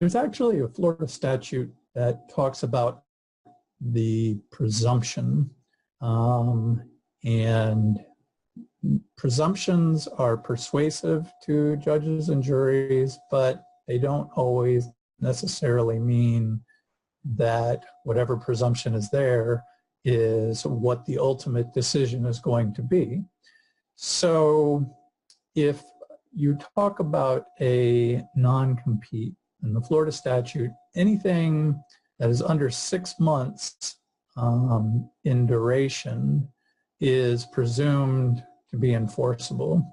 There's actually a Florida statute that talks about the presumption, and presumptions are persuasive to judges and juries, but they don't always necessarily mean that whatever presumption is there is what the ultimate decision is going to be. So if you talk about a non-compete in the Florida statute, anything that is under 6 months in duration is presumed to be enforceable.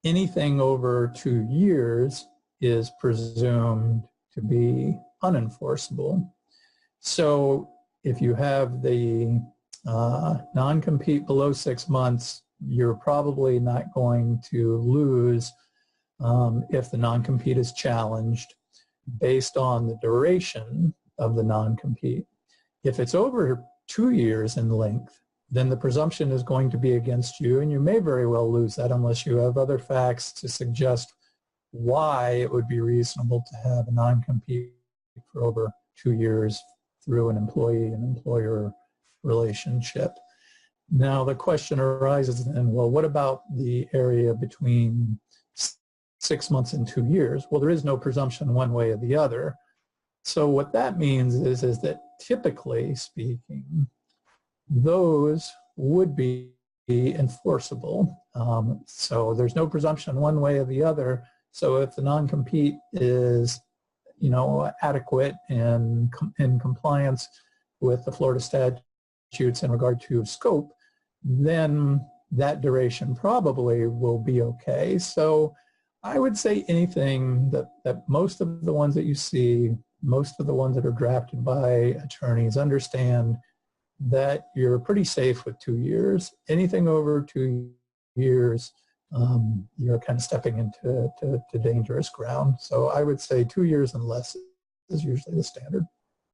Anything over 2 years is presumed to be unenforceable. So if you have the non-compete below 6 months, you're probably not going to lose if the non-compete is challenged based on the duration of the non-compete. If it's over 2 years in length, then the presumption is going to be against you, and you may very well lose that unless you have other facts to suggest why it would be reasonable to have a non-compete for over 2 years through an employee and employer relationship. Now the question arises then, well, what about the area between 6 months and 2 years? Well, there is no presumption one way or the other. So what that means is that typically speaking, those would be enforceable. So there's no presumption one way or the other. So if the non-compete is, adequate and in compliance with the Florida statutes in regard to scope, then that duration probably will be okay. So I would say anything that most of the ones that you see, most of the ones that are drafted by attorneys understand that you're pretty safe with 2 years. Anything over 2 years, you're kind of stepping into dangerous ground. So I would say 2 years and less is usually the standard.